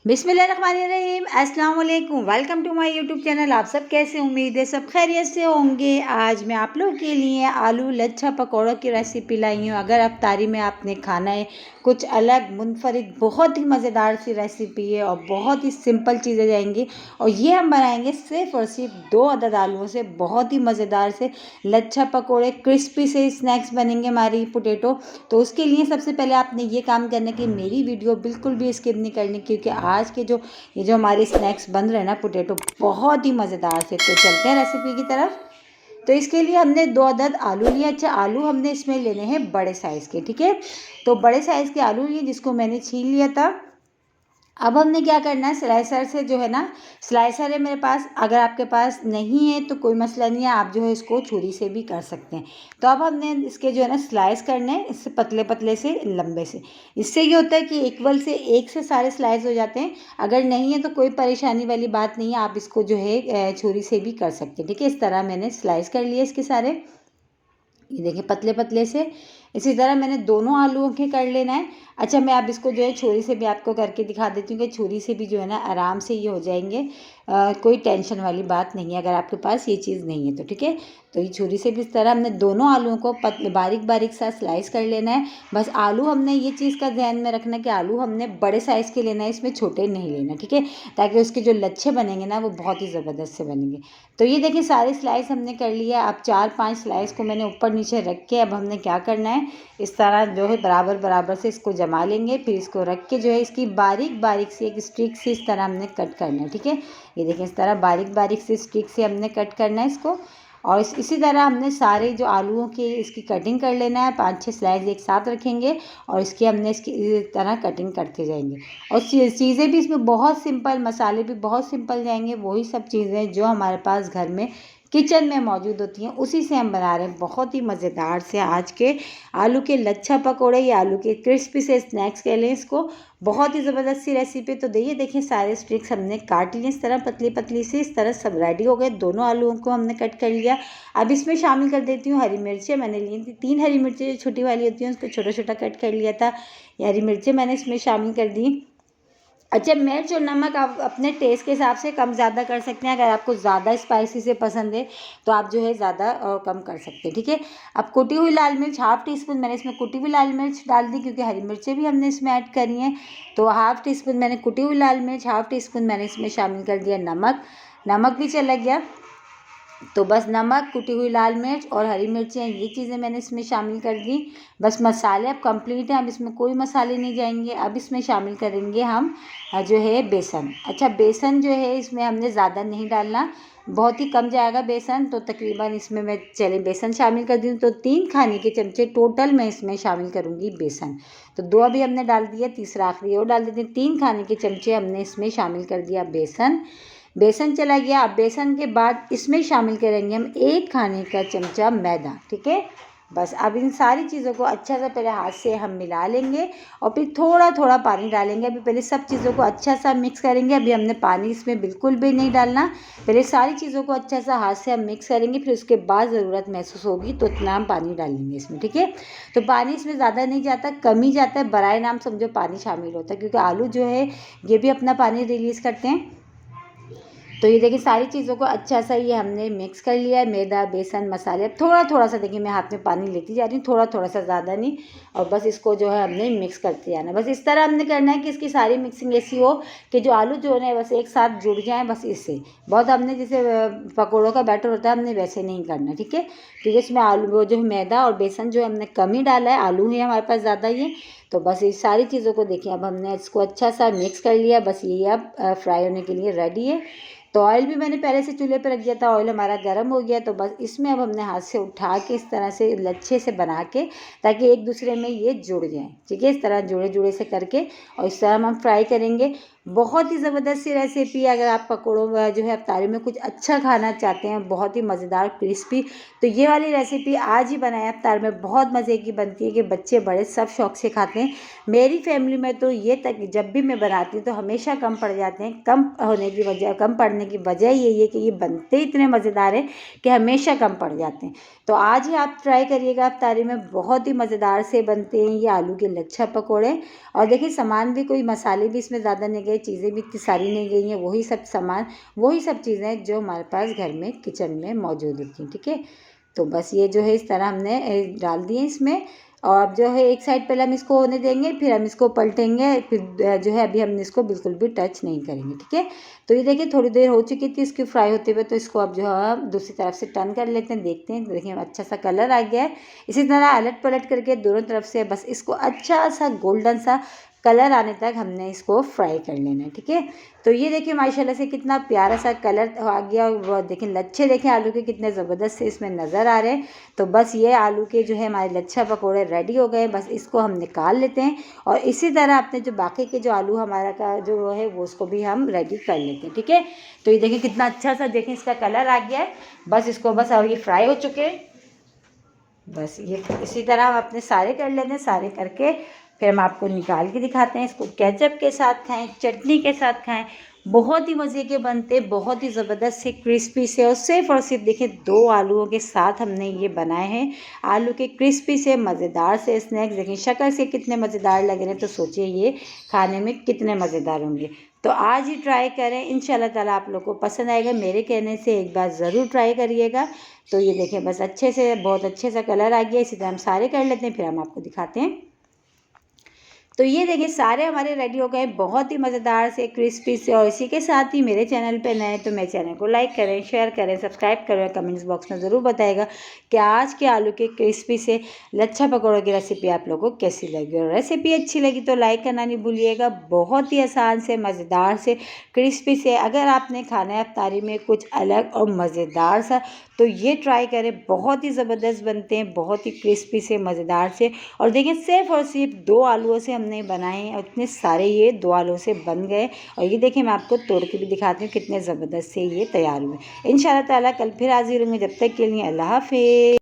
बिस्मिल्लाहिर्रहमानिर्रहीम, अस्सलाम वालेकुम। Welcome to my YouTube channel. आप सब कैसे, उम्मीद है सब खैरियत से होंगे। आज मैं आप लोगों के लिए आलू लच्छा पकौड़ों की रेसिपी लाई हूँ। अगर अफ्तारी में आपने खाना है कुछ अलग मुनफरिद, बहुत ही मज़ेदार सी रेसिपी है और बहुत ही सिंपल चीज़ें जाएंगी। और ये हम बनाएंगे सिर्फ़ और सिर्फ 2 अदद आलूओं से बहुत ही मज़ेदार से लच्छा पकौड़े, क्रिस्पी से स्नैक्स बनेंगे हमारी पोटैटो। तो उसके लिए सबसे पहले आपने ये काम करना कि मेरी वीडियो बिल्कुल भी स्किप नहीं करनी, क्योंकि आज के जो हमारे स्नैक्स बन रहे हैं ना पोटैटो, बहुत ही मज़ेदार से। तो चलते हैं रेसिपी की तरफ। तो इसके लिए हमने 2 अदद आलू लिए। अच्छा, आलू हमने इसमें लेने हैं बड़े साइज़ के, ठीक है। तो बड़े साइज़ के आलू लिए जिसको मैंने छील लिया था। अब हमने क्या करना है, स्लाइसर से जो है ना, स्लाइसर है मेरे पास, अगर आपके पास नहीं है तो कोई मसला नहीं है, आप जो है इसको छुरी से भी कर सकते हैं। तो अब हमने इसके जो है ना स्लाइस करने हैं, इससे पतले पतले से लंबे से। इससे ये होता है कि इक्वल से एक से सारे स्लाइस हो जाते हैं। अगर नहीं है तो कोई परेशानी वाली बात नहीं है, आप इसको जो है छुरी से भी कर सकते हैं, ठीक है। इस तरह मैंने स्लाइस कर लिए इसके सारे, ये देखिए पतले पतले से। इसी तरह मैंने दोनों आलूओं के कर लेना है। अच्छा, मैं अब इसको जो है छुरी से भी आपको करके दिखा देती हूँ कि छुरी से भी जो है ना आराम से ये हो जाएंगे। कोई टेंशन वाली बात नहीं है अगर आपके पास ये चीज़ नहीं है तो, ठीक है। तो ये छुरी से भी इस तरह हमने दोनों आलूओं को बारीक बारीक सा स्लाइस कर लेना है। बस आलू हमने ये चीज़ का ध्यान में रखना कि आलू हमने बड़े साइज़ के लेना है, इसमें छोटे नहीं लेना, ठीक है, ताकि उसके जो लच्छे बनेंगे ना वो बहुत ही ज़बरदस्त से बनेंगे। तो ये देखिए सारी स्लाइस हमने कर लिया। अब 4-5 स्लाइस को मैंने ऊपर नीचे रख के, अब हमने क्या करना है, इस तरह जो है बराबर बराबर से इसको जमा लेंगे। फिर इसको रख के जो है इसकी बारीक बारीक सी एक स्टिक से इस तरह हमने कट करना है, ठीक है। ये देखिए इस तरह बारीक बारीक सी स्टिक से हमने कट करना है इसको। और इसी तरह हमने सारे जो आलूओं की इसकी कटिंग कर लेना है। 5-6 स्लाइस एक साथ रखेंगे और इसकी हमने इसकी इस तरह कटिंग करते जाएंगे। और चीज़ें भी इसमें बहुत सिंपल, मसाले भी बहुत सिंपल जाएंगे। वही सब चीज़ें जो हमारे पास घर में किचन में मौजूद होती हैं उसी से हम बना रहे हैं बहुत ही मज़ेदार से आज के आलू के लच्छा पकौड़े या आलू के क्रिस्पी से स्नैक्स कह लें इसको। बहुत ही ज़बरदस्त सी रेसिपी। तो देखिए सारे स्टिक्स हमने काट लिए इस तरह पतली पतली से। इस तरह सब रेडी हो गए, दोनों आलूओं को हमने कट कर लिया। अब इसमें शामिल कर देती हूँ हरी मिर्चें। मैंने ली थी 3 हरी मिर्चें, जो छोटी वाली होती हैं उसको छोटा छोटा कट कर लिया था। ये हरी मिर्चें मैंने इसमें शामिल कर दी। अच्छा, मिर्च और नमक आप अपने टेस्ट के हिसाब से कम ज़्यादा कर सकते हैं। अगर आपको ज़्यादा स्पाइसी से पसंद है तो आप जो है ज़्यादा और कम कर सकते हैं, ठीक है। अब कुटी हुई लाल मिर्च 1/2 टीस्पून मैंने इसमें कुटी हुई लाल मिर्च डाल दी, क्योंकि हरी मिर्चें भी हमने इसमें ऐड करी हैं। तो 1/2 टीस्पून मैंने कुटी हुई लाल मिर्च, 1/2 टीस्पून मैंने इसमें शामिल कर दिया नमक। नमक भी चला गया। तो बस नमक, कुटी हुई लाल मिर्च और हरी मिर्चें, ये चीज़ें मैंने इसमें शामिल कर दी। बस मसाले अब कंप्लीट हैं, अब इसमें कोई मसाले नहीं जाएंगे। अब इसमें शामिल करेंगे हम जो है बेसन। अच्छा, बेसन जो है इसमें हमने ज़्यादा नहीं डालना, बहुत ही कम जाएगा बेसन। तो तकरीबन इसमें मैं चले बेसन शामिल कर दी तो 3 खाने के चमचे टोटल मैं इसमें शामिल करूँगी बेसन। तो 2 अभी हमने डाल दिया, तीसरा आखिरी और डाल देते हैं। 3 खाने के चमचे हमने इसमें शामिल कर दिया बेसन। बेसन चला गया। अब बेसन के बाद इसमें शामिल करेंगे हम 1 खाने का चमचा मैदा, ठीक है। बस अब इन सारी चीज़ों को अच्छा सा पहले हाथ से हम मिला लेंगे और फिर थोड़ा थोड़ा पानी डालेंगे। अभी पहले सब चीज़ों को अच्छा सा मिक्स करेंगे। अभी हमने पानी इसमें बिल्कुल भी नहीं डालना। पहले सारी चीज़ों को अच्छा सा हाथ से हम मिक्स करेंगे, फिर उसके बाद ज़रूरत महसूस होगी तो इतना हम पानी डालेंगे इसमें, ठीक है। तो पानी इसमें ज़्यादा नहीं जाता, कम ही जाता है, बराए नाम समझो पानी शामिल होता है, क्योंकि आलू जो है ये भी अपना पानी रिलीज़ करते हैं। तो ये देखिए सारी चीज़ों को अच्छा सा ये हमने मिक्स कर लिया है, मैदा, बेसन, मसाले। अब थोड़ा थोड़ा सा देखिए मैं हाथ में पानी लेती जा रही हूँ, थोड़ा थोड़ा सा, ज़्यादा नहीं। और बस इसको जो है हमने मिक्स करते जाना। बस इस तरह हमने करना है कि इसकी सारी मिक्सिंग ऐसी हो कि जो आलू जो है बस एक साथ जुड़ जाएँ, बस इससे। बहुत हमने जैसे पकौड़ों का बैटर होता है, हमने वैसे नहीं करना, ठीक है। क्योंकि इसमें आलू वो जो मैदा और बेसन जो हमने कम ही डाला है, आलू है हमारे पास ज़्यादा ये। तो बस इस सारी चीज़ों को देखिए अब हमने इसको अच्छा सा मिक्स कर लिया। बस ये अब फ्राई होने के लिए रेडी है। तो ऑयल भी मैंने पहले से चूल्हे पर रख दिया था, ऑयल हमारा गर्म हो गया। तो बस इसमें अब हमने हाथ से उठा के इस तरह से लच्छे से बना के, ताकि एक दूसरे में ये जुड़ जाएं, ठीक है। इस तरह जुड़े जुड़े से करके और इस तरह हम फ्राई करेंगे। बहुत ही ज़बरदस्त सी रेसिपी। अगर आप पकौड़ों जो है अफ्तारी में कुछ अच्छा खाना चाहते हैं, बहुत ही मज़ेदार क्रिस्पी, तो ये वाली रेसिपी आज ही बनाएं अफ्तार में। बहुत मज़े की बनती है कि बच्चे बड़े सब शौक से खाते हैं। मेरी फैमिली में तो ये तक जब भी मैं बनाती हूँ तो हमेशा कम पड़ जाते हैं। कम होने की वजह, कम पड़ने की वजह यही है कि ये बनते इतने मज़ेदार हैं कि हमेशा कम पड़ जाते हैं। तो आज ही आप ट्राई करिएगा अफ्तारी में, बहुत ही मज़ेदार से बनते हैं ये आलू के लच्छा पकौड़े। और देखिए सामान भी, कोई मसाले भी इसमें ज़्यादा नहीं गए। चीज़ें भी इतनी सारी नहीं गई हैं, वही सब सामान, वही सब चीज़ें जो हमारे पास घर में किचन में मौजूद होती हैं। ठीक है, तो बस ये जो है इस तरह हमने डाल दिए इसमें। और अब जो है एक साइड पहले हम इसको होने देंगे, फिर हम इसको पलटेंगे, फिर जो है अभी हम इसको बिल्कुल भी टच नहीं करेंगे। ठीक है, तो ये देखिए थोड़ी देर हो चुकी थी इसकी फ्राई होते हुए, तो इसको अब जो है दूसरी तरफ से टर्न कर लेते हैं। देखते हैं, देखिए अच्छा सा कलर आ गया है। इसी तरह अलट पलट करके दोनों तरफ से बस इसको अच्छा सा गोल्डन सा कलर आने तक हमने इसको फ्राई कर लेना है। ठीक है, तो ये देखिए माशाल्लाह से कितना प्यारा सा कलर आ गया। वो देखें लच्छे, देखें आलू के कितने ज़बरदस्त से इसमें नज़र आ रहे हैं। तो बस ये आलू के जो है हमारे लच्छा पकौड़े रेडी हो गए। बस इसको हम निकाल लेते हैं और इसी तरह अपने जो बाकी के जो आलू हमारा का जो है वो उसको भी हम रेडी कर लेते हैं। ठीक है, तो ये देखिए कितना अच्छा सा देखें इसका कलर आ गया है। बस इसको बस अब ये फ्राई हो चुके हैं। बस ये इसी तरह हम अपने सारे कर लेते हैं। सारे करके फिर हम आपको निकाल के दिखाते हैं। इसको केचप के साथ खाएं, चटनी के साथ खाएं, बहुत ही मज़े के बनते, बहुत ही ज़बरदस्त से क्रिस्पी से। और सिर्फ देखिए 2 आलूओं के साथ हमने ये बनाए हैं, आलू के क्रिस्पी से मज़ेदार से स्नैक्स। देखिए शक्ल से कितने मज़ेदार लग रहे हैं, तो सोचिए ये खाने में कितने मज़ेदार होंगे। तो आज ही ट्राई करें, इंशाल्लाह ताला आप लोग को पसंद आएगा। मेरे कहने से एक बार ज़रूर ट्राई करिएगा। तो ये देखें बस अच्छे से, बहुत अच्छे सा कलर आ गया। इसी तरह हम सारे कर लेते हैं, फिर हम आपको दिखाते हैं। तो ये देखिए सारे हमारे रेडी हो गए, बहुत ही मज़ेदार से क्रिस्पी से। और इसी के साथ ही मेरे चैनल पे नए तो मेरे चैनल को लाइक करें, शेयर करें, सब्सक्राइब करें। कमेंट्स बॉक्स में ज़रूर बताएगा कि आज के आलू के क्रिस्पी से लच्छा पकौड़ों की रेसिपी आप लोगों को कैसी लगी। और रेसिपी अच्छी लगी तो लाइक करना नहीं भूलिएगा। बहुत ही आसान से, मज़ेदार से, क्रिस्पी से। अगर आपने खाना है इफ्तारी में कुछ अलग और मज़ेदार सा, तो ये ट्राई करें, बहुत ही ज़बरदस्त बनते हैं, बहुत ही क्रिस्पी से, मज़ेदार से। और देखिए सिर्फ और सिर्फ 2 आलूओं से हमने बनाए हैं और इतने सारे ये 2 आलूओं से बन गए। और ये देखिए मैं आपको तोड़ के भी दिखाती हूँ कितने ज़बरदस्त से ये तैयार हुए। इंशाल्लाह ताला कल फिर हाजिर होंगे, जब तक के लिए अल्लाह हाफ़िज़।